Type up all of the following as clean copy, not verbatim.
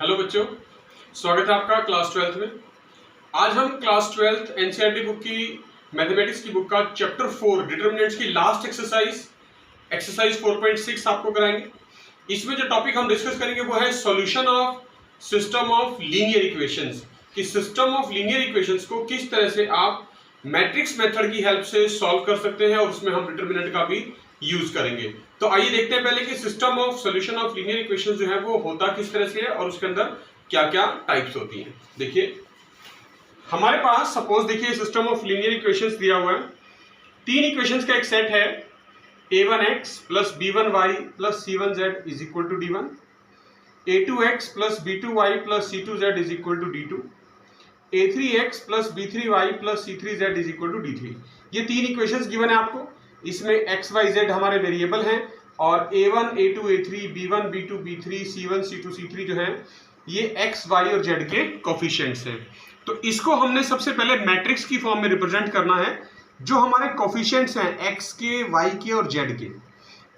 Hello बच्चों, स्वागत है आपका क्लास 12th में। आज हम क्लास 12th एनसीईआरटी बुक की मैथमेटिक्स की बुक का चैप्टर 4 डिटरमिनेंट्स की लास्ट एक्सरसाइज 4.6 आपको कराएंगे। इसमें जो टॉपिक हम डिस्कस करेंगे वो है solution of system of linear equations, कि सिस्टम ऑफ लीनियर इक्वेशंस को किस तरह से आप मैट्रिक्स मेथड की हेल्प से सॉल्व कर सकते हैं, और उसमें हम डिटरमिनेंट का भी यूज करेंगे। तो आइए देखते हैं पहले कि system of solution of linear equations जो है वो होता किस तरह से है और उसके अंदर क्या क्या टाइप्स होती हैं। देखिए हमारे पास सपोज देखिए सिस्टम ऑफ लीनियर इक्वेशंस दिया हुआ है। तीन इक्वेशंस का एक सेट है, a1x plus b1y plus c1z is equal to d1, a2x plus b2y plus c2z is equal to d2, a3x plus b3y plus c3z is equal to d3। ये तीन इक्वेशंस गिवन है आपको। इसमें x y z हमारे variable हैं और a1 a2 a3 b1 b2 b3 c1 c2 c3 जो है ये x y और z के कोफिशिएंट्स हैं। तो इसको हमने सबसे पहले मैट्रिक्स की फॉर्म में रिप्रेजेंट करना है। जो हमारे कोफिशिएंट्स हैं x के y के और z के,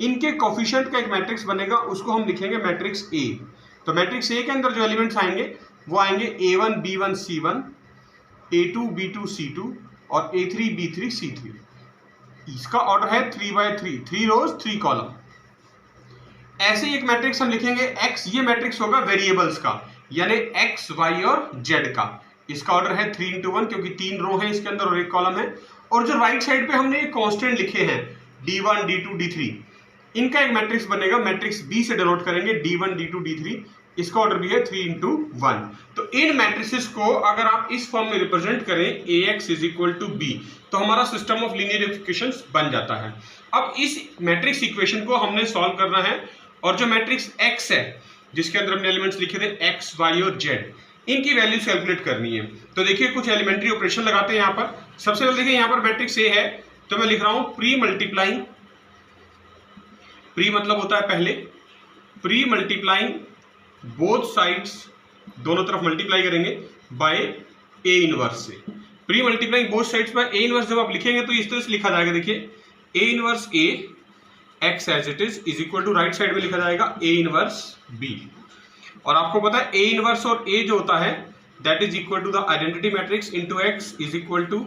इनके कोफिशिएंट का एक मैट्रिक्स बनेगा, उसको हम लिखेंगे मैट्रिक्स A। तो मैट्रिक्स A के अंदर जो एलिमेंट्स आएंगे वो आएंगे a1 b1 c1, a2 b2 c2 और a3 b3 c3। इसका ऑर्डर है 3/3, 3 रोज 3 कॉलम। ऐसे एक मैट्रिक्स हम लिखेंगे x, ये मैट्रिक्स होगा वेरिएबल्स का, यानी x y और z का। इसका ऑर्डर है 3/1 क्योंकि 3 रो है इसके अंदर और 1 कॉलम है। और जो राइट साइड पे हमने ये कांस्टेंट लिखे हैं d1 d2 d3, इनका एक मैट्रिक्स बनेगा, मैट्रिक्स B से डिनोट करेंगे d1 d2 d3। इसका ऑर्डर भी है 3/1। तो इन मैट्रिसेस को अगर आप इस फॉर्म में रिप्रेजेंट करें ax is equal to b, तो हमारा सिस्टम ऑफ लीनियर इक्वेशंस बन जाता है। अब इस मैट्रिक्स इक्वेशन को हमने सॉल्व करना है, और जो मैट्रिक्स x है जिसके अंदर हमने एलिमेंट्स लिखे थे x y और z, इनकी वैल्यू कैलकुलेट करनी है। तो देखिए कुछ एलिमेंट्री ऑपरेशन लगाते हैं यहाँ पर। सबसे पहले देखिए यहाँ पर मैट्रिक्स A है, तो मैं लिख रहा हूं प्री मल्टीप्लाइंग, प्री मतलब होता है पहले, प्री मल्टीप्लाइंग बोथ साइड्स, दोनों तरफ मल्टीप्लाई करेंगे बाय ए इनवर्स से। Pre multiplying both sides by A inverse जब आप लिखेंगे तो इस तरह से लिखा जाएगा, देखिए A inverse A X as it is equal to right side में लिखा जाएगा ए इनवर्स बी। और आपको पता है ए इनवर्स और ए जो होता है that is equal to the identity matrix into X is equal to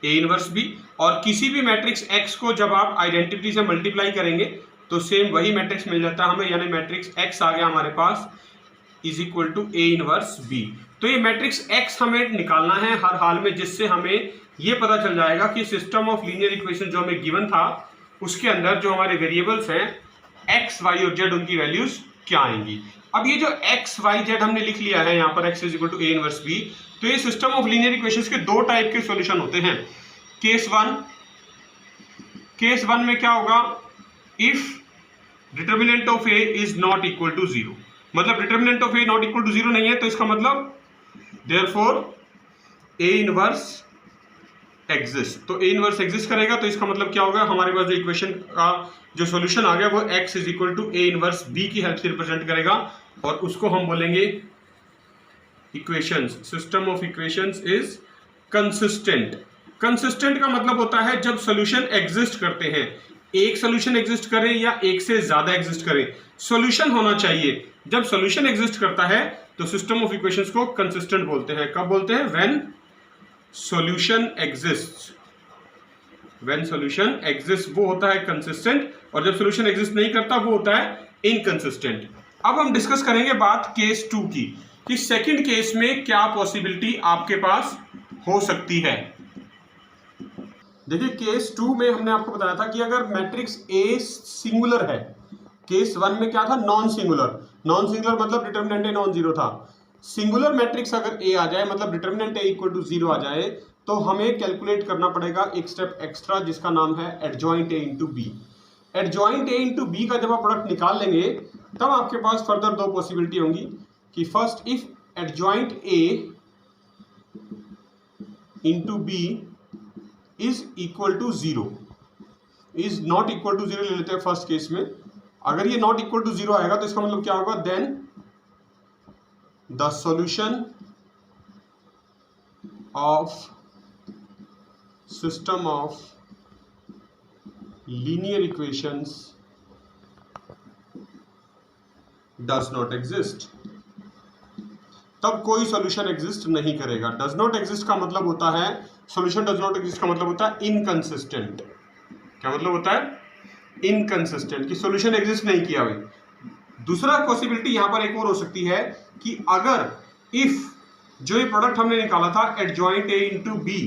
A inverse B. और किसी भी मैट्रिक्स एक्स को जब आप आइडेंटिटी से मल्टीप्लाई करेंगे तो सेम वही मैट्रिक्स मिल जाता है हमें, यानी मैट्रिक्स एक्स आ गया हमारे पास is equal to A inverse B. तो ये मैट्रिक्स एक्स हमें निकालना है हर हाल में, जिससे हमें ये पता चल जाएगा कि सिस्टम ऑफ लीनियर इक्वेशन जो हमें गिवन था उसके अंदर जो हमारे वेरिएबल्स हैं एक्स वाई और जेड, उनकी वैल्यूज क्या आएंगी। अब ये जो एक्स वाई जेड हमने लिख लिया है यहाँ पर X is equal to A inverse B, तो ये सिस्टम ऑफ लीनियर इक्वेशंस के दो टाइप के सॉल्यूशन होते हैं। केस वन में क्या होगा, if determinant of A is not equal to 0, मतलब determinant of A not equal to 0 नहीं है, तो इसका मतलब देयरफॉर ए इनवर्स एग्जिस्ट। तो ए इनवर्स एग्जिस्ट करेगा, तो इसका मतलब क्या होगा, हमारे पास जो इक्वेशन का जो सॉल्यूशन आ गया वो x is equal to A inverse B की हेल्प से रिप्रेजेंट करेगा, और उसको हम बोलेंगे equations, system of equations is consistent. Consistent का मतलब होता है जब सॉल्यूशन एग्जिस्ट करते हैं, एक सॉल्यूशन एग्जिस्ट करे या एक से ज्यादा एग्जिस्ट करे, सॉल्यूशन होना चाहिए। जब सॉल्यूशन एग्जिस्ट करता है तो सिस्टम ऑफ इक्वेशंस को कंसिस्टेंट बोलते हैं। कब बोलते हैं, when solution exist, when solution exist वो होता है कंसिस्टेंट, और जब सॉल्यूशन एग्जिस्ट नहीं करता वो होता है इनकंसिस्टेंट। अब हम डिस्कस करेंगे बात केस 2 की, कि सेकंड केस में क्या पॉसिबिलिटी आपके पास हो सकती है। देखिए केस 2 में हमने आपको बताया था कि अगर मैट्रिक्स ए सिंगुलर है, केस 1 में क्या था, नॉन सिंगुलर। नॉन सिंगुलर मतलब डिटर्मिनेंट ए नॉन जीरो था। सिंगुलर मैट्रिक्स अगर ए आ जाए, मतलब डिटर्मिनेंट ए इक्वल टू 0 आ जाए, तो हमें कैलकुलेट करना पड़ेगा एक स्टेप एक्स्ट्रा, जिसका नाम है adjoint A into B. Adjoint A into B का जब आप प्रोडक्ट निकाल लेंगे तब आपके पास फर्दर दो पॉसिबिलिटी होंगी, कि first if adjoint A into B is equal to 0, is not equal to 0 ले लेते हैं फर्स्ट केस में। अगर ये नॉट इक्वल टू 0 आएगा तो इसका मतलब क्या होगा, then the solution of system of linear equations does not exist. तब कोई सॉल्यूशन एग्जिस्ट नहीं करेगा। डज नॉट एग्जिस्ट का मतलब होता है, सॉल्यूशन डज नॉट एग्जिस्ट का मतलब होता है इनकंसिस्टेंट। क्या मतलब होता है? इनकंसिस्टेंट, कि सॉल्यूशन एग्जिस्ट नहीं किया भाई। दूसरा पॉसिबिलिटी यहां पर एक और हो सकती है कि अगर इफ जो ये प्रोडक्ट हमने निकाला था एडजॉइंट ए इंटू बी,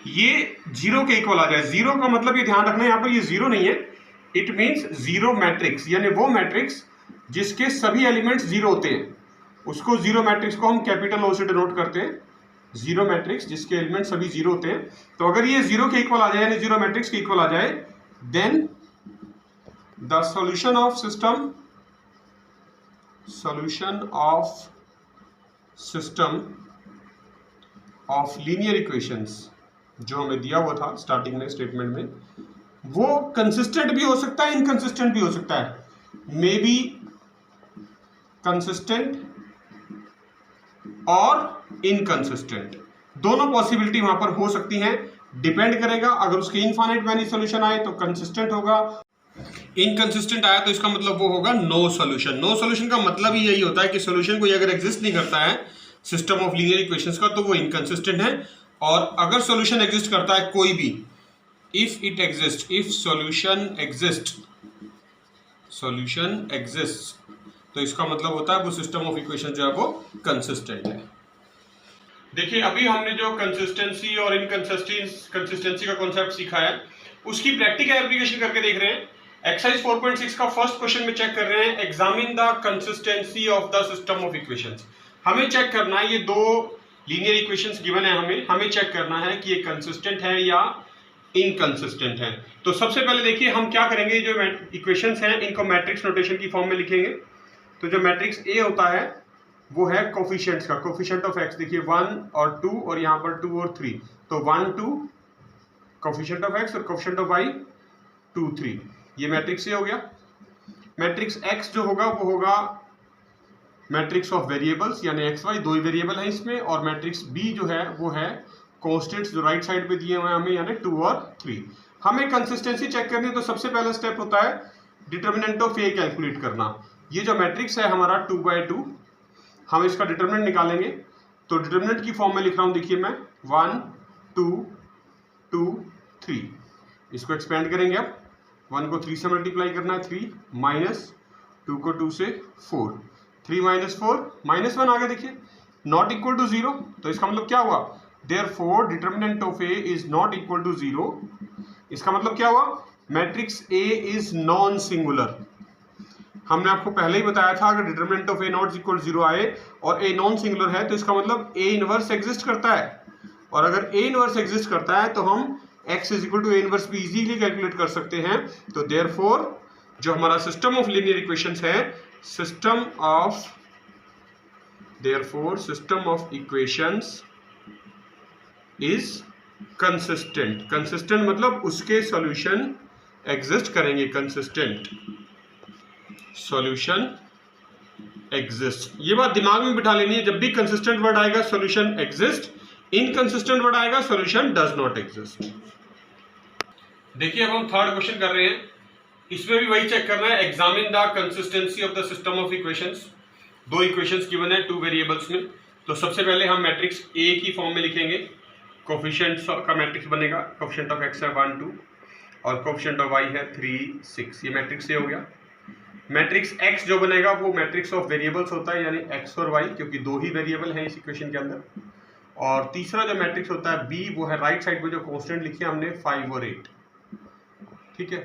ये जीरो के इक्वल आ जाए। जीरो का मतलब ये ध्यान रखना, यहां पर ये जीरो नहीं है, इट मीन्स जीरो मैट्रिक्स, यानी वो मैट्रिक्स जिसके सभी एलिमेंट्स जीरो होते हैं, उसको जीरो मैट्रिक्स को हम कैपिटल ओ से डिनोट करते हैं। जीरो मैट्रिक्स जिसके एलिमेंट सभी जीरो होते हैं, तो अगर ये जीरो के इक्वल आ जाए, यानी जीरो मैट्रिक्स के इक्वल आ जाए, then the solution of system of linear equations जो हमें दिया हुआ था स्टार्टिंग में स्टेटमेंट में, वो कंसिस्टेंट भी हो सकता है, इनकंसिस्टेंट भी हो सकता है। मे बी कंसिस्टेंट और इनकंसिस्टेंट, दोनों पॉसिबिलिटी वहां पर हो सकती हैं। डिपेंड करेगा, अगर उसके इनफाइनाइट मैनी सॉल्यूशन आए तो कंसिस्टेंट होगा, इनकंसिस्टेंट आया तो इसका मतलब वो होगा नो सॉल्यूशन। नो सॉल्यूशन का मतलब ही यही होता है कि सॉल्यूशन कोई अगर एग्जिस्ट नहीं करता है सिस्टम ऑफ लीनियर इक्वेशंस का, तो वो इनकंसिस्टेंट है। और अगर सॉल्यूशन एग्जिस्ट करता है कोई भी, if it exist, if solution exist, तो इसका मतलब होता है वो सिस्टम ऑफ इक्वेशन जो है वो कंसिस्टेंट है। देखिए अभी हमने जो कंसिस्टेंसी और इनकंसिस्टेंसी का कॉन्सेप्ट सीखा है, उसकी प्रैक्टिकल एप्लीकेशन करके देख रहे हैं। एक्सरसाइज 4.6 का फर्स्ट क्वेश्चन में चेक कर रहे हैं, examine the consistency of the system of equations. हमें चेक करना है, ये दो लीनियर इक्वेशंस गिवन है, हमें चेक करना है कि ये कंसिस्टेंट है या इनकंसिस्टेंट है। तो सबसे पहले देखिए हम क्या करेंगे, जो इक्वेशंस हैं इनको मैट्रिक्स नोटेशन की फॉर्म में लिखेंगे। तो जो मैट्रिक्स ए होता है वो है कोफिशिएंट्स का, कोफिशिएंट ऑफ एक्स देखिए 1 और 2 और यहाँ पर 2 और 3, तो 1 2 कोफिशिएंट ऑफ एक्स और कोफिशिएंट ऑफ वाई 2 3, ये मैट्रिक्स ए हो गया। मैट्रिक्स एक्स जो होगा वो होगा मैट्रिक्स ऑफ वेरिएबल्स, यानी एक्स वाई दो ही वेरिएबल है इसमें, और मैट्रिक्स बी जो है वो है कॉन्स्टेंट्स जो राइट साइड पे दिए हुए हैं हमें, यानी 2 और 3। हमें कंसिस्टेंसी चेक करनी है, तो सबसे पहला स्टेप होता है डिटर्मिनेंट ऑफ ए कैलकुलेट करना। ये जो मैट्रिक्स है हमारा 2/2, हम इसका डिटर्मिनेंट निकालेंगे। तो डिटर्मिनेंट की फॉर्म में लिख रहा हूं, देखिए मैं 1 2 2 3, इसको एक्सपेंड करेंगे। अब 1 को 3 से मल्टीप्लाई करना है, 3 माइनस 2 को 2 से 4, 3 माइनस 4 -1 आ गया, देखिए नॉट इक्वल टू 0। तो इसका मतलब क्या हुआ, therefore determinant of A is not equal to 0। इसका मतलब क्या हुआ, matrix A is non singular. हमने आपको पहले ही बताया था अगर determinant of A not equal 0 आए और ए नॉन सिंगुलर है तो इसका मतलब ए इनवर्स एग्जिस्ट करता है, और अगर ए इनवर्स एग्जिस्ट करता है तो हम x is equal to A inverse भी इजीली कैलकुलेट कर सकते हैं। तो देयरफॉर जो हमारा सिस्टम ऑफ लीनियर इक्वेशंस है, system of equations is consistent. Consistent मतलब उसके सॉल्यूशन एग्जिस्ट करेंगे, कंसिस्टेंट सॉल्यूशन एग्जिस्ट। ये बात दिमाग में बिठा लेनी है, जब भी कंसिस्टेंट वर्ड आएगा सॉल्यूशन एग्जिस्ट, इनकंसिस्टेंट वर्ड आएगा सॉल्यूशन डज नॉट एग्जिस्ट। देखिए अब हम थर्ड क्वेश्चन कर रहे हैं, इसमें भी वही चेक करना है, examine the consistency of the system of equations. दो इक्वेशंस गिवन है 2 वेरिएबल्स में। तो सबसे पहले हम मैट्रिक्स ए की फॉर्म में लिखेंगे, कोफिशिएंट्स का मैट्रिक्स बनेगा, कोफिशिएंट ऑफ एक्स है 1 2 और कोफिशिएंट ऑफ वाई है 3 6, ये मैट्रिक्स ए हो गया। मैट्रिक्स एक्स जो बनेगा वो मैट्रिक्स ऑफ वेरिएबल्स होता है, यानी एक्स और वाई, क्योंकि दो ही वेरिएबल हैं इस इक्वेशन के अंदर। और तीसरा जो मैट्रिक्स होता है बी, वो है राइट साइड पे जो कांस्टेंट लिखे हमने 5 और 8, ठीक है।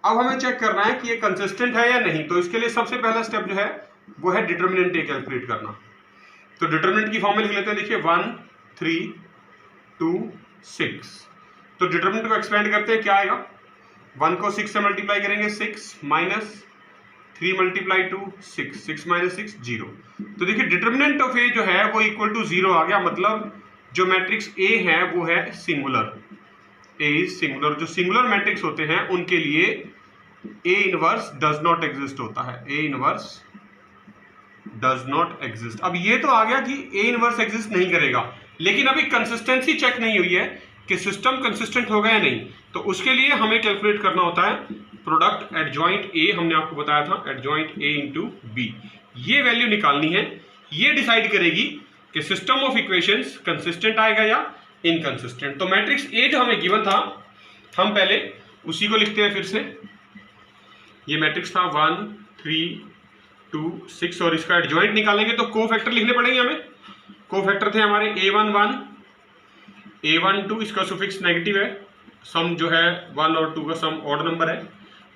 अब हमें चेक करना है कि ये कंसिस्टेंट है या नहीं। तो इसके लिए सबसे पहला स्टेप जो है वो है डिटर्मिनेंट ए कैलकुलेट करना। तो डिटर्मिनेंट की फॉर्म में लिख लेते हैं, देखिए 1 3 2 6। तो डिटर्मिनेंट को एक्सपेंड करते हैं, क्या आएगा, 1 को 6 से मल्टीप्लाई करेंगे, 6 माइनस 3 मल्टीप्लाई 2 6, 6 माइनस 6 0। तो देखिए डिटर्मिनेंट ऑफ ए जो है वो इक्वल टू 0 आ गया, मतलब जो मैट्रिक्स ए है वो है सिंगुलर, ए इज सिंगुलर। जो सिंगुलर मैट्रिक्स होते हैं उनके लिए A inverse does not exist होता है, A inverse does not exist. अब ये तो आ गया कि ए इनवर्स एग्जिस्ट नहीं करेगा, लेकिन अभी कंसिस्टेंसी चेक नहीं हुई है कि सिस्टम कंसिस्टेंट होगा या नहीं। तो उसके लिए हमें कैलकुलेट करना होता है प्रोडक्ट एडजॉइंट ए, हमने आपको बताया था एडजॉइंट ए इंटू बी। ये वैल्यू निकालनी है, ये डिसाइड करेगी कि सिस्टम ऑफ इक्वेशंस कंसिस्टेंट आएगा या इनकंसिस्टेंट। तो मैट्रिक्स ए जो हमें गिवन था, हम पहले उसी को लिखते हैं फिर से। ये मैट्रिक्स था 1 3 2 6 और इसका एडजॉइंट निकालेंगे तो कोफैक्टर लिखने पड़ेंगे हमें। कोफैक्टर थे हमारे a1 1 a1 2, इसका सुफिक्स नेगेटिव है, सम जो है 1 और 2 का सम ऑड नंबर है,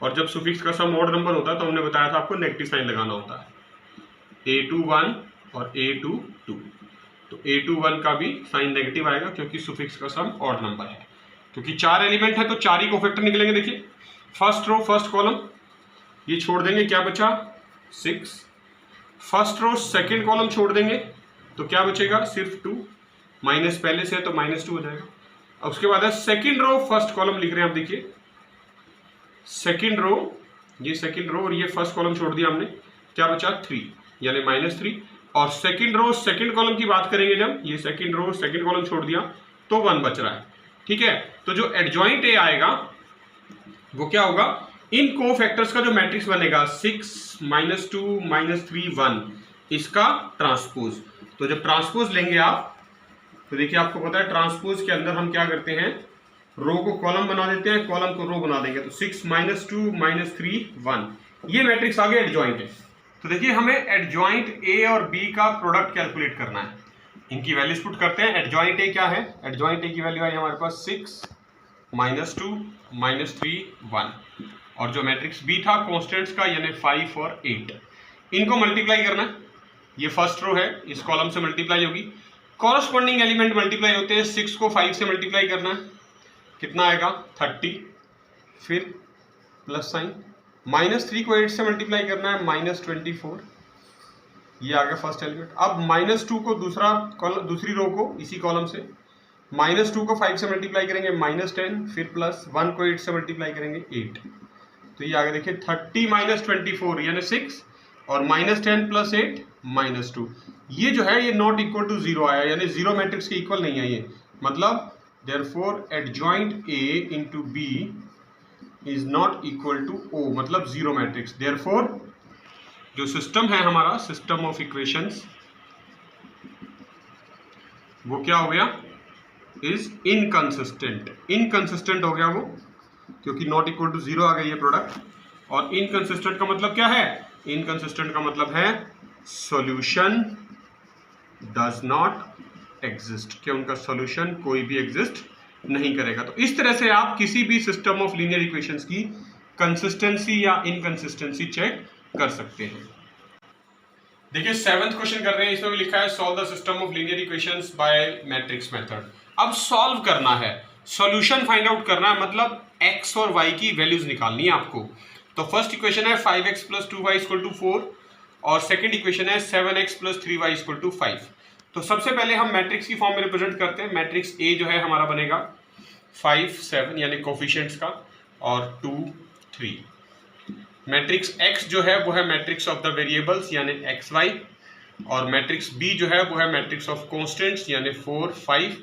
और जब सुफिक्स का सम ऑड नंबर होता है तो हमने बताया था आपको नेगेटिव साइन लगाना होता है। a2 1 और a2 2, तो a2 1 का भी साइन नेगेटिव आएगा क्योंकि सुफिक्स का सम ऑड नंबर है। क्योंकि 4 एलिमेंट है तो 4 ही कोफैक्टर निकलेंगे। देखिए फर्स्ट रो फर्स्ट कॉलम ये छोड़ देंगे, क्या बचा 6। फर्स्ट रो सेकंड कॉलम छोड़ देंगे तो क्या बचेगा सिर्फ 2, माइनस पहले से है तो -2 हो जाएगा। अब उसके बाद है सेकंड रो फर्स्ट कॉलम लिख रहे हैं आप। देखिए सेकंड रो, ये सेकंड रो और ये फर्स्ट कॉलम छोड़ दिया हमने, क्या बचा 3 यानी -3। और सेकंड रो सेकंड कॉलम की बात करेंगे जब, ये सेकंड रो सेकंड कॉलम छोड़ दिया तो 1 बच रहा है। ठीक है, तो जो एडजॉइंट ए आएगा वो क्या होगा, इन कोफैक्टर्स का जो मैट्रिक्स बनेगा 6 -2 -3 1, इसका ट्रांसपोज। तो जब ट्रांसपोज लेंगे आप तो देखिए आपको पता है ट्रांसपोज के अंदर हम क्या करते हैं, रो को कॉलम बना देते हैं, कॉलम को रो बना देंगे। तो 6 -2 -3 1, ये मैट्रिक्स आगे एडजॉइंट है। तो देखिए हमें एडजॉइंट ए और बी का प्रोडक्ट कैलकुलेट करना है। इनकी वैल्यूज पुट करते हैं। एडजॉइंट ए क्या है, एडजॉइंट ए की वैल्यू आई हमारे पास 6 -2 -3 1, और जो मैट्रिक्स बी था कॉन्स्टेंट्स का यानी 5 और 8, इनको मल्टीप्लाई करना है। ये फर्स्ट रो है, इस कॉलम से मल्टीप्लाई होगी, कॉरस्पॉन्डिंग एलिमेंट मल्टीप्लाई होते हैं। 6 को 5 से मल्टीप्लाई करना है, कितना आएगा 30, फिर प्लस साइन, -3 को 8 से मल्टीप्लाई करना है -24, ये आ गया फर्स्ट एलिमेंट। अब -2 को दूसरी रो को इसी कॉलम से, -2 को 5 से मल्टीप्लाई करेंगे -10, फिर प्लस 1 को 8 से मल्टीप्लाई करेंगे 8, तो ये आगे देखिए 30 -24 यानी 6, और -10 + 8 -2, ये जो है ये नॉट इक्वल टू 0 आया, यानी 0 मैट्रिक्स के इक्वल नहीं है ये। मतलब therefore adjoint A into B is not equal to O, मतलब 0 मैट्रिक्स। देयरफॉर जो सिस्टम है हमारा, सिस्टम ऑफ इक्वेशंस, वो क्या हो गया, इज इनकंसिस्टेंट। इनकंसिस्टेंट हो गया वो, क्योंकि नॉट इक्वल टू 0 आ गई है प्रोडक्ट। और इनकंसिस्टेंट का मतलब क्या है, इनकंसिस्टेंट का मतलब है सॉल्यूशन डज नॉट एग्जिस्ट, कि उनका सॉल्यूशन कोई भी एग्जिस्ट नहीं करेगा। तो इस तरह से आप किसी भी सिस्टम ऑफ लीनियर इक्वेशंस की कंसिस्टेंसी या इनकंसिस्टेंसी चेक कर सकते हैं। देखिए 7th क्वेश्चन कर रहे हैं, इसमें भी लिखा है solve the system of linear equations bye matrix method. अब सॉल्व करना है, सॉल्यूशन फाइंड आउट करना है, मतलब x और y की वैल्यूज निकालनी है आपको। तो फर्स्ट इक्वेशन है 5x + 2y = 4, और सेकंड इक्वेशन है 7x + 3y = 5। तो सबसे पहले हम मैट्रिक्स की फॉर्म में रिप्रेजेंट करते हैं। मैट्रिक्स ए जो है हमारा बनेगा 5 7 यानी कोफिशिएंट्स का, और 2 3। मैट्रिक्स x जो है वो है मैट्रिक्स ऑफ द वेरिएबल्स यानी एक्स वाई, और मैट्रिक्स b जो है वो है मैट्रिक्स ऑफ कॉन्स्टेंट्स यानी 4 5,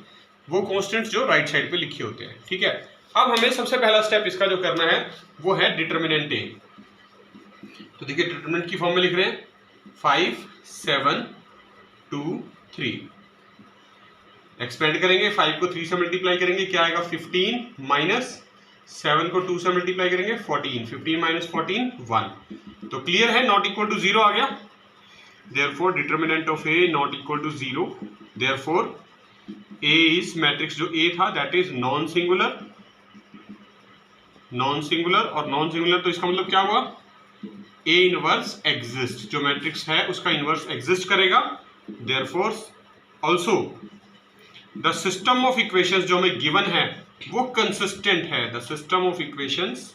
वो कॉन्स्टेंट्स जो राइट साइड पे लिखे होते हैं। ठीक है, अब हमें सबसे पहला स्टेप इसका जो करना है वो है डिटर्मिनेंट ए। तो देखिए डिटर्मिनेंट की फॉर्म में लिख रहे हैं 5 7 2 3, एक्सपेंड करेंगे, 5 को 3 से मल्टीप्लाई करेंगे, क्या आएगा 15, माइनस 7 को 2 से मल्टीप्लाई करेंगे 14, 15 - 14 1। तो क्लियर है, नॉट इक्वल टू 0 आ गया। Therefore determinant of A not equal to 0। Therefore A is matrix जो ए था that is non singular, non singular, और नॉन सिंगुलर तो इसका मतलब क्या हुआ, ए इनवर्स एग्जिस्ट, जो मैट्रिक्स है उसका इनवर्स एग्जिस्ट करेगा। Therefore also the system of equations जो हमें गिवन है वो कंसिस्टेंट है। The system of equations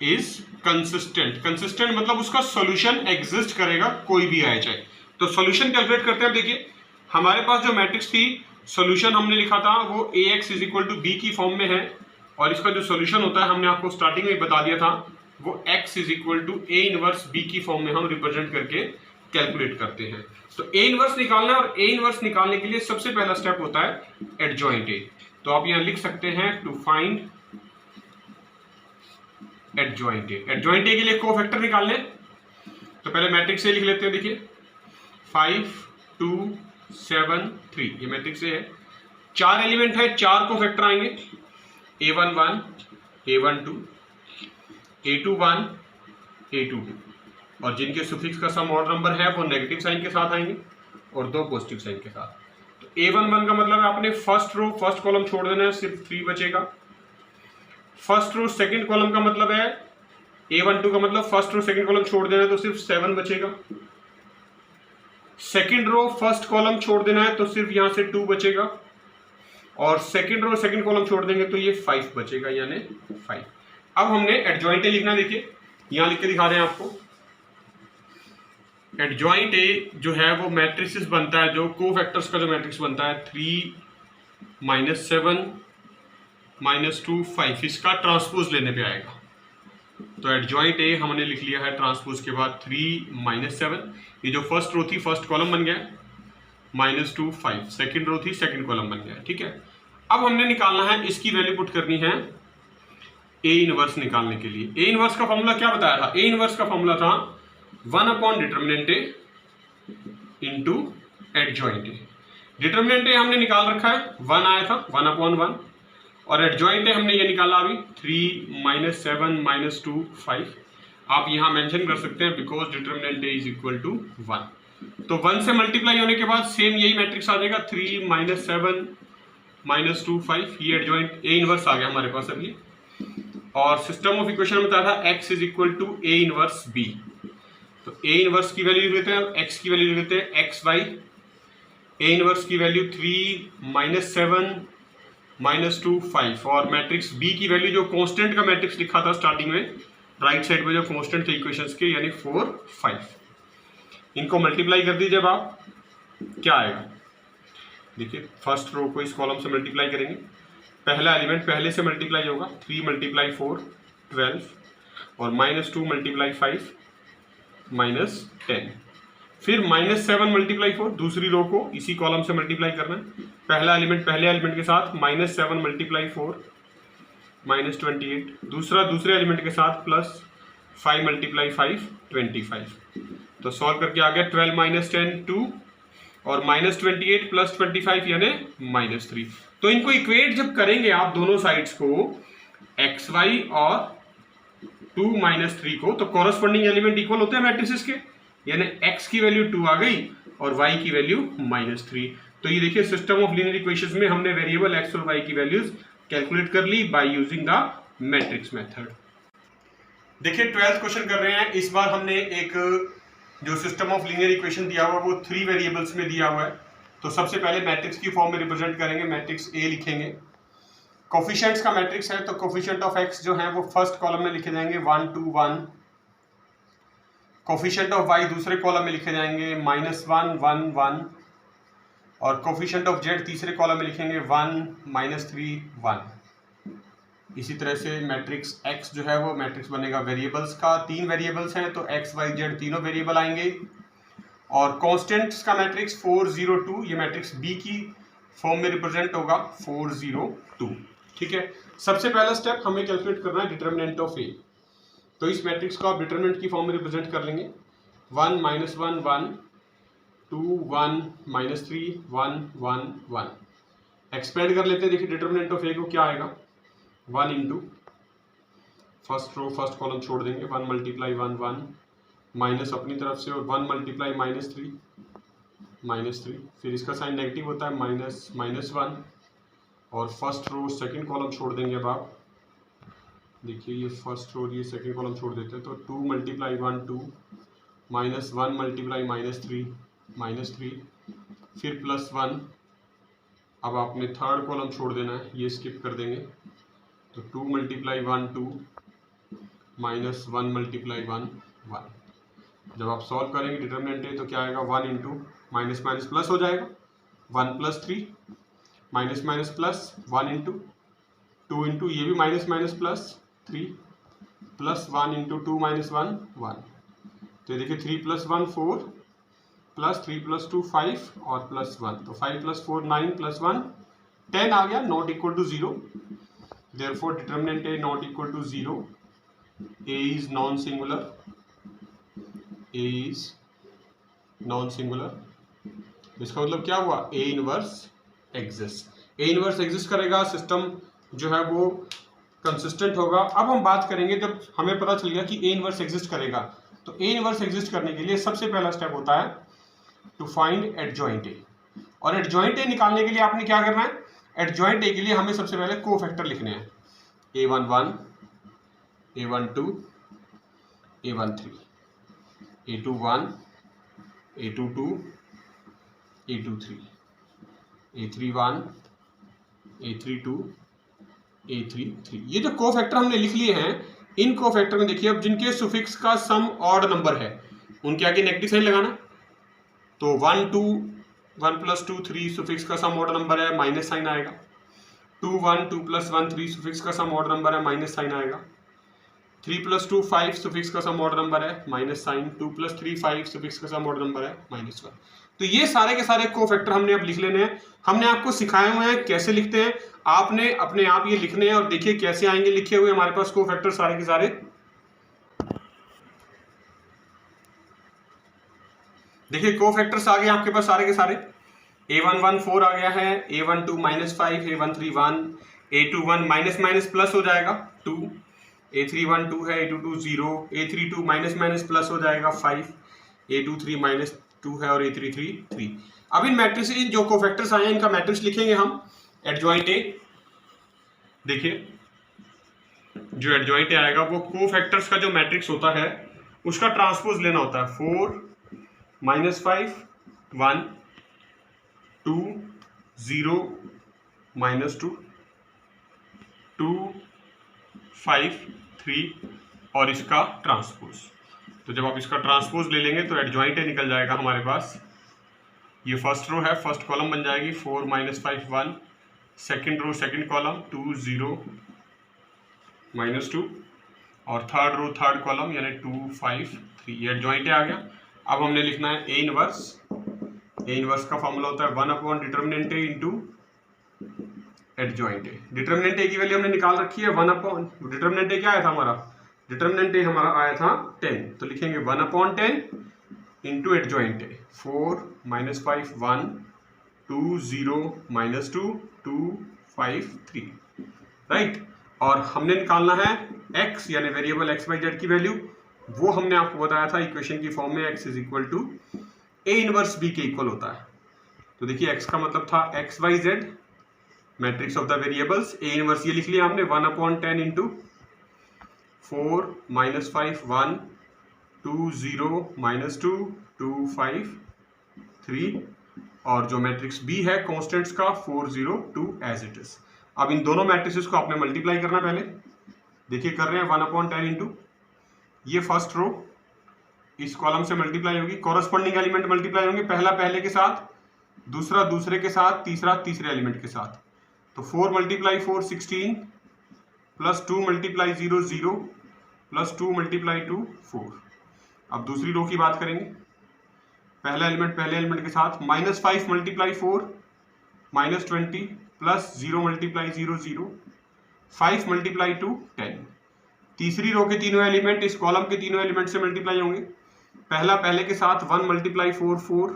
is consistent. Consistent मतलब उसका सॉल्यूशन एग्जिस्ट करेगा, कोई भी आए चाहे। तो सॉल्यूशन कैलकुलेट करते हैं। देखिए हमारे पास जो मैट्रिक्स थी, सॉल्यूशन हमने लिखा था वो ax = b की फॉर्म में है, और इसका जो सॉल्यूशन होता है हमने आपको स्टार्टिंग में बता दिया था, वो x = a इनवर्स b की फॉर्म में हम रिप्रेजेंट करके कैलकुलेट करते हैं। तो a इनवर्स निकालना है, और a इनवर्स निकालने के लिए सबसे पहला स्टेप होता है एडजॉइंट a। तो आप यहां लिख सकते हैं to find adjoint a। Adjoint a के लिए कोफैक्टर निकालने, तो पहले मैट्रिक्स a लिख लेते हैं। देखिए 5 2 7 3, ये मैट्रिक्स है। 4 एलिमेंट है, 4 को फैक्टर आएंगे, A11 A12 A21 A22, और जिनके सुफिक्स का सम ऑड नंबर है वो नेगेटिव साइन के साथ आएंगे और 2 पॉजिटिव साइन के साथ। तो A11 का मतलब है आपने फर्स्ट रो फर्स्ट कॉलम छोड़ देना है, सिर्फ 3 बचेगा। फर्स्ट रो सेकंड कॉलम का मतलब है A12 का मतलब फर्स्ट रो सेकंड कॉलम छोड़ देना है तो सिर्फ 7 बचेगा। सेकंड रो फर्स्ट कॉलम छोड़ देना है तो सिर्फ यहां से 2 बचेगा, और सेकंड रो सेकंड कॉलम छोड़ देंगे तो ये 5 बचेगा, यानी 5। अब हमने एडजॉइंट ए लिखना, देखिए यहां लिख के दिखा रहे हैं आपको। एडजॉइंट ए जो है वो मैट्रिक्स बनता है, जो कोफैक्टर्स का जो मैट्रिक्स बनता है 3 -7 -2 5, इसका ट्रांसपोज लेने पे आएगा। तो एडजॉइंट ए हमने लिख लिया है ट्रांसपोज के बाद 3 -7, ये जो फर्स्ट रो थी फर्स्ट कॉलम बन गया, -2 5 सेकंड रो थी सेकंड कॉलम बन गया, ठीक है। अब हमने निकालना है, इसकी वैल्यू पुट करनी है ए इनवर्स निकालने के लिए। ए इनवर्स का फॉर्मूला क्या बताया था? ए इनवर्स का फॉर्मूला था 1 determinant A into adjoint A. Determinant A हमने निकाल रखा है, 1 आया था 1/1, और एडजॉइंट ए हमने ये निकाला अभी 3 -7 -2 5। आप यहां मेंशन कर सकते हैं because determinant A is equal to 1। तो 1 से मल्टीप्लाई होने के बाद सेम यही मैट्रिक्स आ जाएगा, 3 -7 -2 5, ये एडजॉइंट ए इनवर्स आ गया हमारे पास अभी। और सिस्टम ऑफ इक्वेशन बताया था x is equal to A inverse B. तो ए इनवर्स की वैल्यू लेते हैं, x की वैल्यू लेते हैं x बाई ए इनवर्स की वैल्यू 3 -7 -2 5, और मैट्रिक्स बी की वैल्यू जो कांस्टेंट का मैट्रिक्स लिखा था स्टार्टिंग में राइट साइड में जो कांस्टेंट थे इक्वेशंस के, यानी 4 5। इनको मल्टीप्लाई कर दीजिए, अब आप क्या आएगा देखिए। फर्स्ट रो को इस कॉलम से मल्टीप्लाई करेंगे, पहला एलिमेंट पहले से मल्टीप्लाई होगा, 3 × 4 12, और -2 × 5 -10, फिर -7 × 4 दूसरी रो को इसी कॉलम से मल्टीप्लाई करना है, पहला एलिमेंट पहले एलिमेंट के साथ -7 × 4 -28, दूसरे एलिमेंट के साथ +5 × 5 25। तो सॉल्व करके आ गया 12 - 10 2, और -28 + 25 यानी -3। तो इनको इक्वेट जब करेंगे आप दोनों साइड्स को, xy और 2 - 3 को, तो कॉरस्पॉन्डिंग एलिमेंट इक्वल होते हैं मैट्रिसेस के, यानी x की वैल्यू 2 आ गई और y की वैल्यू -3। तो ये देखिए सिस्टम ऑफ लीनियर इक्वेशंस में हमने वेरिएबल x और y की वैल्यूज कैलकुलेट कर ली by using the matrix method. देखिए 12th क्वेश्चन कर रहे हैं। इस बार हमने एक जो सिस्टम ऑफ लीनियर इक्वेशन दिया हुआ वो 3 वेरिएबल्स में दिया हुआ है। तो सबसे पहले मैट्रिक्स की फॉर्म में रिप्रेजेंट करेंगे, मैट्रिक्स ए लिखेंगे। कोफिशिएंट्स का मैट्रिक्स है तो कोफिशिएंट ऑफ एक्स जो है वो फर्स्ट कॉलम में लिखे जाएंगे 1 2 1। कोफिशिएंट ऑफ वाई दूसरे कॉलम में लिखे जाएंगे -1 1 1, और कोफिशिएंट ऑफ जेड तीसरे कॉलम में लिखेंगे 1 -3 1। इसी तरह से मैट्रिक्स x जो है वो मैट्रिक्स बनेगा वेरिएबल्स का, 3 वेरिएबल्स हैं तो x y z तीनों वेरिएबल आएंगे, और कांस्टेंट्स का मैट्रिक्स 4 0 2, ये मैट्रिक्स b की फॉर्म में रिप्रेजेंट होगा 4 0 2, ठीक है। सबसे पहला स्टेप हमें कैलकुलेट करना है डिटर्मिनेंट ऑफ a। तो इस मैट्रिक्स को आप डिटर्मिनेंट की फॉर्म में रिप्रेजेंट कर लेंगे, 1 -1 1 2 1 -3 1 1 1। एक्सपेंड कर लेते हैं, देखिए डिटर्मिनेंट ऑफ a को क्या आएगा, 1 into first row first column छोड़ देंगे, 1 × 1 1 माइनस अपनी तरफ से, और 1 × -3 फिर इसका साइन नेगेटिव होता है -1, और फर्स्ट रो सेकंड कॉलम छोड़ देंगे। अब आप देखिए ये फर्स्ट रो ये सेकंड कॉलम छोड़ देते हैं, तो 2 × 1 2 -1 × -3 फिर +1। अब आपने थर्ड कॉलम छोड़ देना है, ये स्किप कर देंगे, तो 2 × 1 2 -1 × 1 1। जब आप सॉल्व करेंगे डिटर्मिनेंट है तो क्या आएगा, 1 इंटू माइनस माइनस प्लस हो जाएगा, 1 + 3 minus minus plus 1 into 2 into ये भी minus minus plus 3 plus 1 into 2 - 1 1। तो ये देखिए 3 + 1 4 प्लस 3 + 2 5 और +1, तो 5 + 4 9 +1 10 आ गया, not equal to 0। Therefore determinant A not equal to 0. A is non-singular. A is non singular, इसका मतलब क्या हुआ, A inverse exist. A inverse exist करेगा, सिस्टम जो है वो कंसिस्टेंट होगा। अब हम बात करेंगे, जब हमें पता चल गया कि ए इनवर्स एग्जिस्ट करेगा, तो ए इनवर्स एग्जिस्ट करने के लिए सबसे पहला स्टेप होता है टू फाइंड एडजॉइंट ए। और एडजॉइंट ए निकालने के लिए आपने क्या करना है, एडजॉइंट ए के लिए हमें सबसे पहले कोफैक्टर लिखने हैं, A11, A12, A13, A21, A22, A23, A31, A32, A33। ये जो कोफैक्टर हमने लिख लिए हैं, इन कोफैक्टर में देखिए अब जिनके सुफिक्स का सम ऑड नंबर है उनके आगे नेगेटिव साइन लगाना। तो 1 2 1 + 2 3 सुफिक्स का सम ऑड नंबर है, माइनस साइन आएगा। 2 1 2 + 1 3 सुफिक्स का सम ऑड नंबर है, माइनस साइन आएगा। 3 + 2 5 सुफिक्स का सम ऑड नंबर है, माइनस साइन। 2 + 3 5 सुफिक्स का सम ऑड नंबर है, -1। तो ये सारे के सारे कोफैक्टर हमने अब लिख लेने हैं। हमने आपको सिखाए हुए हैं कैसे लिखते हैं, आपने अपने आप ये लिखने हैं और देखिए कैसे आएंगे लिखे हुए हमारे पास कोफैक्टर सारे के सारे। देखिए कोफैक्टर्स आ गए आपके पास सारे के सारे। A11 4 आ गया है, A12 -5, A13 1, A21 minus minus plus हो जाएगा 2, A31 2 है, A22 0, A32 माइनस प्लस हो जाएगा 5, A23 -2 है और A33 3। अब इन मैट्रिक्स जो कोफैक्टर्स आए हैं इनका मैट्रिक्स लिखेंगे हम एडजॉइंट ए। देखिए जो एडजॉइंट ए आएगा वो कोफैक्टर्स का जो मैट्रिक्स होता है उसका ट्रांसपोज लेना होता है। 4 -5 1 2 0 -2 2 5 3 और इसका ट्रांसपोज। तो जब आप इसका ट्रांसपोज ले लेंगे तो एडजॉइंट ए निकल जाएगा हमारे पास। ये फर्स्ट रो है, फर्स्ट कॉलम बन जाएगी 4 -5 1, सेकंड रो सेकंड कॉलम 2 0 -2 और थर्ड रो थर्ड कॉलम यानी 2 5 3। ये एडजॉइंट ए आ गया। अब हमने लिखना है ए इनवर्स। ए इनवर्स का फॉर्मूला होता है 1 determinant A into adjoint A. Determinant A की वैल्यू हमने निकाल रखी है 1 डिटर्मिनेंट ए क्या आया था हमारा, डिटर्मिनेंट ए हमारा आया था 10, तो लिखेंगे 1/10 इंटू एडजॉइंट ए। 4 -5 1 2 0 -2 2 5 3, राइट। और हमने निकालना है x यानी वेरिएबल x y z की वैल्यू, वो हमने आपको बताया था इक्वेशन की फॉर्म में x = a इनवर्स b के इक्वल होता है। तो देखिए x का मतलब था x y z, matrix of the variables. a inverse ये लिख लिया हमने 1/10 इंटू 4 -5 1 2 0 -2 2 5 3 और जो मैट्रिक्स b है कॉन्स्टेंट्स का 4 0 2 एज इट इज। अब इन दोनों मैट्रिक्स को आपने मल्टीप्लाई करना पहले। देखिए कर रहे हैं 1/10 इंटू ये फर्स्ट रो इस कॉलम से मल्टीप्लाई होगी, कॉरस्पॉन्डिंग एलिमेंट मल्टीप्लाई होंगे, पहला पहले के साथ, दूसरा दूसरे के साथ, तीसरा तीसरे एलिमेंट के साथ। तो 4 × 4 16 प्लस 2 × 0 0 प्लस 2 × 2 4। अब दूसरी रो की बात करेंगे, पहला एलिमेंट पहले एलिमेंट के साथ, -5 × 4 -20 प्लस 0 × 0 0 5 × 2 10। तीसरी रो के तीनों एलिमेंट इस कॉलम के तीनों एलिमेंट से मल्टीप्लाई होंगे, पहला पहले के साथ 1 × 4 4,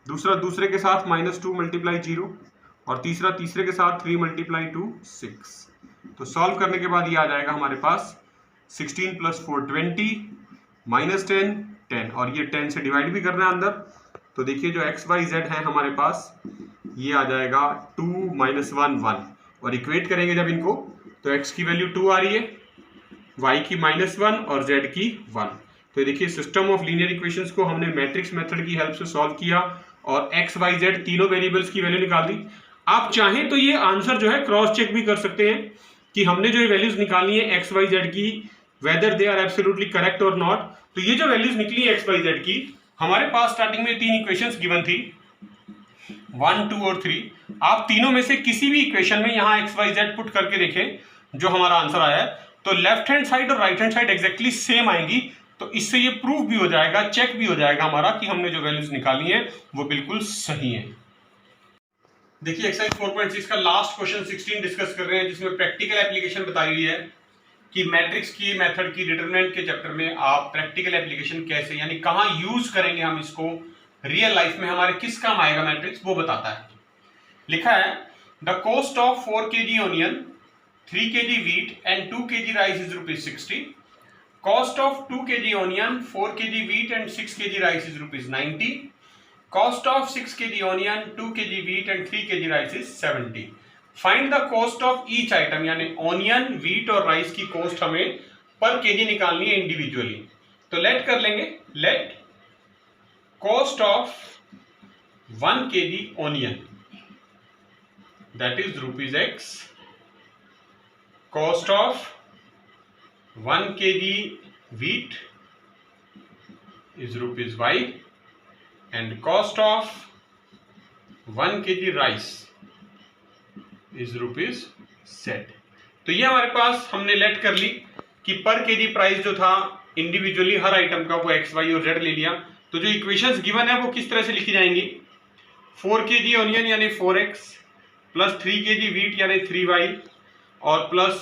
दूसरा दूसरे के साथ -2 × 0 और तीसरा तीसरे के साथ 3 × 2 6। तो सॉल्व करने के बाद ये आ जाएगा हमारे पास 16 + 4 20 -10 10 और ये 10 से डिवाइड भी करना है अंदर। तो देखिए जो x y z है हमारे पास ये आ जाएगा 2 -1 1 और इक्वेट करेंगे जब इनको तो x की वैल्यू 2 आ रही है, y की -1 और z की 1। तो देखिए सिस्टम ऑफ लीनियर इक्वेशंस को हमने मैट्रिक्स मेथड की हेल्प से सॉल्व किया और x y z तीनों वेरिएबल्स की वैल्यू निकाल दी। आप चाहें तो ये आंसर जो है क्रॉस चेक भी कर सकते हैं कि हमने जो वैल्यूज निकाली है x y z की whether they are absolutely correct और नॉट। तो ये जो वैल्यूज निकली है x y z की, हमारे पास स्टार्टिंग में 3 इक्वेशंस गिवन थी 1 2 और 3। आप तीनों में से किसी भी इक्वेशन में यहाँ x y z पुट करके देखें जो हमारा आंसर आया है, तो लेफ्ट हैंड साइड और right hand side exactly same आएंगी। तो इससे ये प्रूफ भी हो जाएगा, चेक भी हो जाएगा हमारा कि हमने जो वैल्यूज निकाली हैं वो बिल्कुल सही है। देखिए एक्सरसाइज 4.6 का लास्ट क्वेश्चन 16 डिस्कस कर रहे हैं जिसमें प्रैक्टिकल एप्लीकेशन बताई हुई है। कि मैट्रिक्स की मेथड की डिटरमिनेंट के चैप्टर में आप प्रैक्टिकल एप्लीकेशन कैसे, यानी कहां यूज करेंगे हम इसको रियल लाइफ में, हमारे किस काम आएगा मैट्रिक्स, वो बताता है। लिखा है the cost of 4 kg onion, 3 kg wheat and 2 kg rice is rupees 60. Cost of 2 kg onion, 4 kg wheat and 6 kg rice is rupees 90. Cost of 6 kg onion, 2 kg wheat and 3 kg rice is 70. Find the cost of each item, यानी onion, wheat और rice की cost हमें पर KG निकालनी है individually. तो late कर लेंगे, let cost of 1 kg onion that is rupees X, cost of 1 kg wheat is rupees Y and cost of 1 kg rice is rupees Z। तो ये हमारे पास हमने लेट कर ली कि पर केजी प्राइस जो था इंडिविजुअली हर आइटम का वो एक्स वाई और जेड ले लिया। तो जो इक्वेशंस गिवन है वो किस तरह से लिखी जाएंगी, 4 kg ऑनियन यानी 4x प्लस 3 kg वीट यानी 3y और प्लस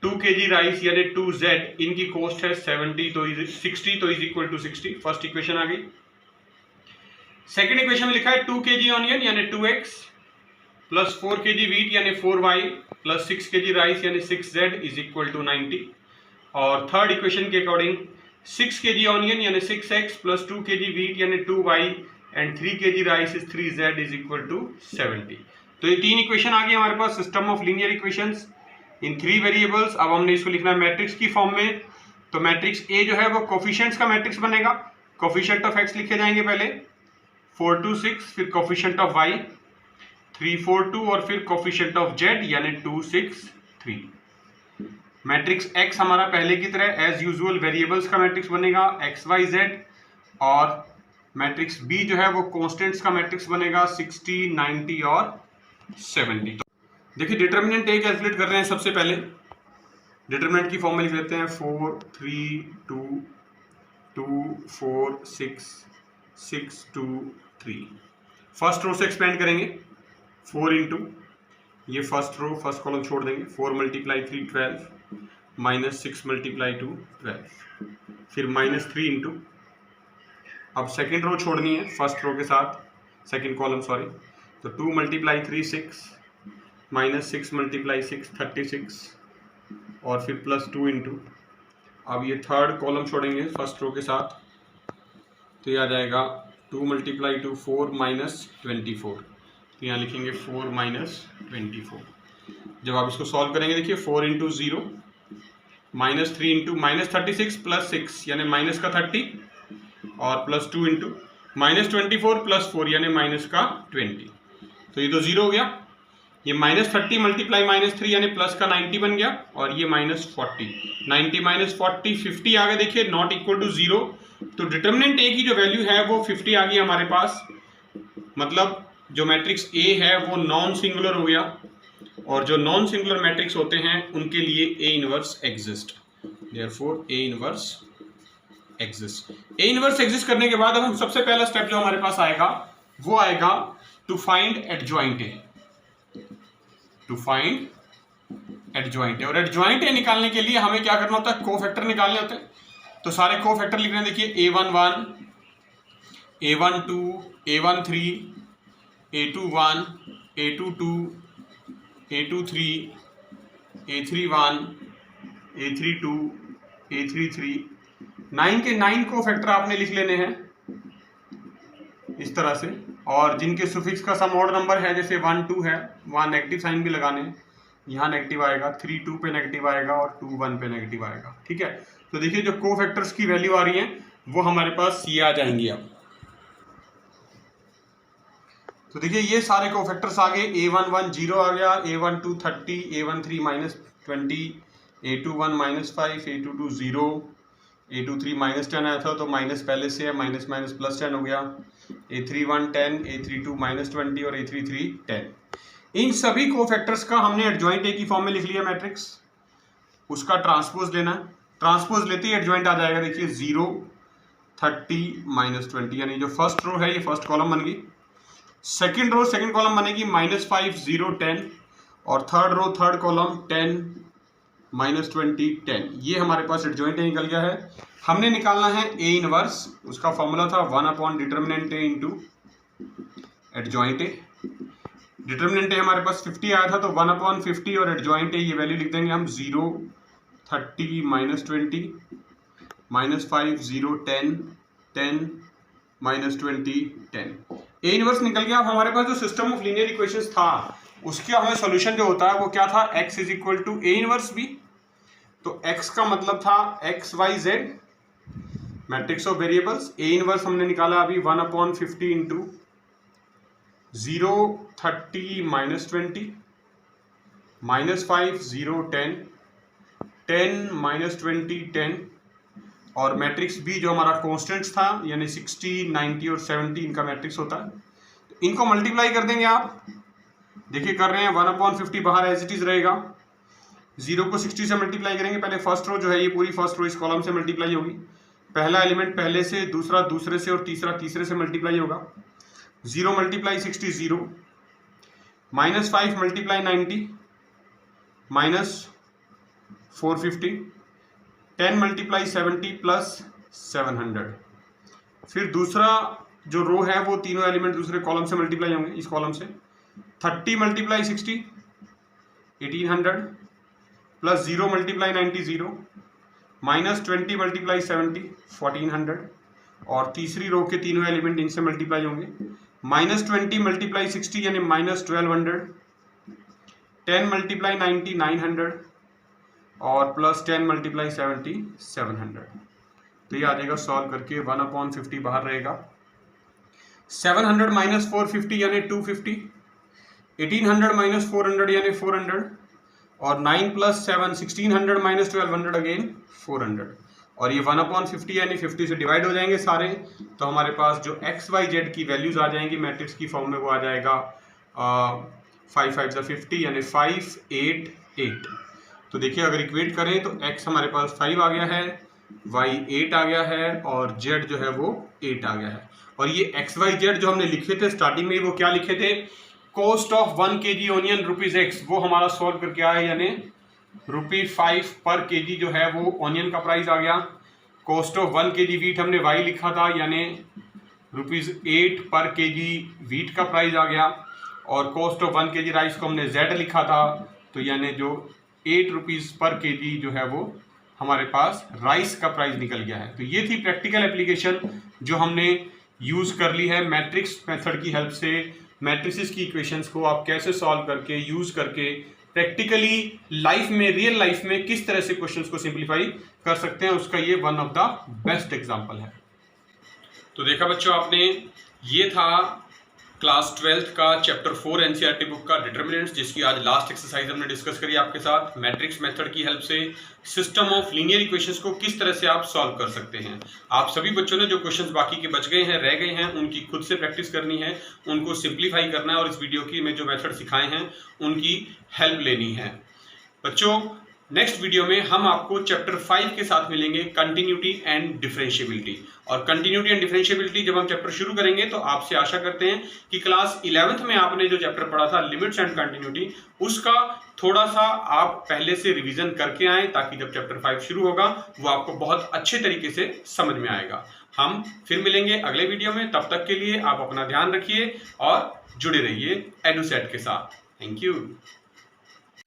2 kg राइस यानी 2z, इनकी कॉस्ट है 70 तो 60, तो is equal to 60। First equation आ गई। सेकंड इक्वेशन में लिखा है 2 kg ऑनियन यानी 2x प्लस 4 kg वीट यानी 4y प्लस 6 kg राइस यानी 6z इज इक्वल टू 90। और थर्ड इक्वेशन के अकॉर्डिंग 6 kg ऑनियन यानी 6x प्लस 2 kg वीट यानी 2y and 3 kg rice is 3z is equal to 70। तो ये तीन इक्वेशन आ गई हमारे पास, system of linear equations in 3 variables. अब हमने इसको लिखना है मैट्रिक्स की फॉर्म में। तो मैट्रिक्स ए जो है वो कोफिशिएंट्स का मैट्रिक्स बनेगा। कोफिशिएंट ऑफ एक्स लिखे जाएंगे पहले 4 2 6, फिर कोफिशिएंट ऑफ वाई 3 4 2 और फिर कोफिशिएंट ऑफ जेड यानी 2 6 3। मैट्रिक्स एक्स हमारा पहले की तरह एज यूजुअल वेरिएबल्स का मैट्रिक्स बनेगा एक्स वाई जेड, और मैट्रिक्स बी जो है वो कॉन्स्टेंट्स का मैट्रिक्स बनेगा 60 90 और 70। तो देखिए डिटरमिनेंट ए कैलकुलेट कर रहे हैं। सबसे पहले डिटरमिनेंट की फॉर्म में लिख लेते हैं 4 3 2 2 4 6 6 2 3। फर्स्ट रो से एक्सपेंड करेंगे 4 इंटू ये फर्स्ट रो फर्स्ट कॉलम छोड़ देंगे 4 मल्टीप्लाई 3 12 माइनस 6 मल्टीप्लाई 2 12, फिर माइनस 3 इंटू, अब सेकेंड रो छोड़नी है फर्स्ट रो के साथ, सेकेंड कॉलम सॉरी, तो 2 मल्टीप्लाई 3 6 माइनस 6 मल्टीप्लाई 6 36 और फिर प्लस 2 इंटू, अब ये थर्ड कॉलम छोड़ेंगे फर्स्ट रो के साथ, तो ये आ जाएगा 2 मल्टीप्लाई 2 4 माइनस 24, तो यहाँ लिखेंगे 4 माइनस 24। जब आप इसको सॉल्व करेंगे देखिए 4 into 0 minus 3 into minus 36 plus 6 यानी माइनस का 30 और प्लस 2 इंटू माइनस 24 प्लस 4 यानी माइनस का 20, तो ये तो 0 हो गया। ये माइनस 30 मल्टीप्लाई माइनस 3 यानी प्लस का 90 बन गया, और ये माइनस 40 90 माइनस 40 50 आ गया देखिए, नॉट इक्वल टू 0। तो डिटरमिनेंट ए की जो वैल्यू है वो 50 आ गई हमारे पास, मतलब जो मैट्रिक्स ए है वो नॉन सिंगुलर हो गया, और जो नॉन सिंगुलर मैट्रिक्स होते हैं उनके लिए ए इनवर्स एग्जिस्ट, देयरफॉर ए इनवर्स एग्जिस्ट। ए इनवर्स एग्जिस्ट करने के बाद अब हम सबसे पहला स्टेप जो हमारे पास आएगा वो आएगा to find adjoint A, to find adjoint A. और एडजॉइंट ए निकालने के लिए हमें क्या करना होता है, कोफैक्टर निकालने होते हैं। तो सारे कोफैक्टर लिख रहे हैं देखिए a11 a12 a13 a21 a22 a23 a31 a32 a33, 9 के 9 कोफैक्टर आपने लिख लेने हैं इस तरह से, और जिनके सुफिक्स का सम ऑड नंबर है जैसे 1 2 है वहाँ नेगेटिव साइन भी लगाने हैं, यहाँ नेगेटिव आएगा, 3 2 पे नेगेटिव आएगा और 2 1 पे नेगेटिव आएगा, ठीक है। तो देखिए जो कोफैक्टर्स की वैल्यू आ रही है वो हमारे पास ये आ जाएंगी। अब तो देखिए ये सारे कोफैक्टर्स आ गए, a11 0 आ गया, a12 30 a13 minus 20 a21 minus 5 a22 0 a23 minus 10 आया था तो माइनस पहले से है, माइनस माइनस प्लस 10 हो गया, a31 10 a32 माइनस 20 और a33 10। इन सभी कोफैक्टर्स का हमने एडजॉइंट ए की फॉर्म में लिख लिया मैट्रिक्स, उसका ट्रांसपोज लेना है। ट्रांसपोज लेते ही एडजॉइंट आ जाएगा देखिए 0 30 माइनस 20, यानी जो फर्स्ट रो है ये फर्स्ट कॉलम बन गई, सेकेंड रो सेकेंड कॉलम बनेगी -5 0 10, और थर्ड रो थर्ड कॉलम 10 -20 10, ये हमारे पास एडजॉइंट निकल गया है। हमने निकालना है ए इनवर्स, उसका फॉर्मूला था 1 determinant A into adjoint A. Determinant A हमारे पास 50 आया था, तो 1/50 और एडजॉइंट ए ये वैल्यू लिख देंगे हम 0 30 -20 -5 0 10 10 -20 10। ए इनवर्स निकल गया। अब हमारे पास जो सिस्टम ऑफ लीनियर इक्वेशंस था उसका हमें सॉल्यूशन जो होता है वो क्या था, x = ए इनवर्स बी। तो x का मतलब था x y z matrix of variables. A inverse हमने निकाला अभी 1/50 इंटू 0 30 -20 -5 0 10 10 -20 10 और मैट्रिक्स बी जो हमारा कॉन्स्टेंट्स था यानी 60 90 और 70 इनका मैट्रिक्स होता है। तो इनको मल्टीप्लाई कर देंगे आप, देखिए कर रहे हैं 1/50 बाहर एज इट इज रहेगा, 0 को 60 से मल्टीप्लाई करेंगे। पहले फर्स्ट रो जो है ये पूरी फर्स्ट रो इस कॉलम से मल्टीप्लाई होगी, पहला एलिमेंट पहले से, दूसरा दूसरे से और तीसरा तीसरे से मल्टीप्लाई होगा। 0 × 60 0, -5 × 90 -450, 10 × 70 + 700। फिर दूसरा जो रो है वो तीनों एलिमेंट दूसरे कॉलम से मल्टीप्लाई होंगे, इस कॉलम से 30 × 60 1800 + 0 × 90 0 -20 × 70 1400 और तीसरी रो के तीनों एलिमेंट इनसे मल्टीप्लाई होंगे, -20 × 60 यानी -1200, 10 × 90 900 और +10 × 70 700। तो ये आ जाएगा सॉल्व करके 1/50 बाहर रहेगा, 700 - 450 यानी 250, 1800 - 400 यानी 400 और 9 + 7 1600 - 1200 अगेन 400 और ये 1/50 यानी 50 से डिवाइड हो जाएंगे सारे। तो हमारे पास जो x y z की वैल्यूज आ जाएंगी मैट्रिक्स की फॉर्म में वो आ जाएगा 5 5 50 यानी 5 8 8। तो देखिए अगर इक्वेट करें तो x हमारे पास 5 आ गया है, y 8 आ गया है और z जो है वो 8 आ गया है। और ये x y z जो हमने लिखे थे स्टार्टिंग में वो क्या लिखे थे, cost of 1 kg onion ₹x, वो हमारा सॉल्व करके आया यानी ₹5 पर केजी जो है वो ऑनियन का प्राइस आ गया। कॉस्ट ऑफ 1 kg वीट हमने y लिखा था यानी ₹8 पर केजी वीट का प्राइस आ गया और कॉस्ट ऑफ 1 kg राइस को हमने z लिखा था, तो यानी जो ₹8 पर केजी जो है वो हमारे पास राइस का प्राइस निकल गया है। तो ये थी प्रैक्टिकल एप्लीकेशन जो हमने यूज कर ली है मैट्रिक्स मेथड की हेल्प से। मैट्रिसेस की इक्वेशंस को आप कैसे सॉल्व करके यूज करके प्रैक्टिकली लाइफ में, रियल लाइफ में किस तरह से क्वेश्चंस को सिंप्लीफाई कर सकते हैं, उसका ये one of the best example है। तो देखा बच्चों आपने, ये था क्लास 12th का चैप्टर 4 एनसीईआरटी बुक का डिटर्मिनेंट्स, जिसकी आज लास्ट एक्सरसाइज हमने डिस्कस करी आपके साथ। मैट्रिक्स मेथड की हेल्प से सिस्टम ऑफ लीनियर इक्वेशंस को किस तरह से आप सॉल्व कर सकते हैं। आप सभी बच्चों ने जो क्वेश्चंस बाकी के बच गए हैं, रह गए हैं, उनकी खुद से प्रैक्टिस करनी है, उनको सिंप्लीफाई करना है और इस वीडियो की में जो मेथड सिखाए हैं उनकी हेल्प लेनी है। बच्चों नेक्स्ट वीडियो में हम आपको चैप्टर 5 के साथ मिलेंगे, कंटिन्यूटी एंड डिफरेंशिएबिलिटी। और कंटिन्यूटी एंड डिफरेंशिएबिलिटी जब हम चैप्टर शुरू करेंगे तो आपसे आशा करते हैं कि क्लास 11th में आपने जो चैप्टर पढ़ा था लिमिट्स एंड कंटिन्यूटी, उसका थोड़ा सा आप पहले से रिवीजन करके आए, ताकि जब चैप्टर 5 शुरू होगा वो आपको बहुत अच्छे तरीके से समझ में आएगा। हम फिर मिलेंगे अगले वीडियो में, तब तक के लिए आप अपना ध्यान रखिए और जुड़े रहिए एडुसेट के साथ। Thank you.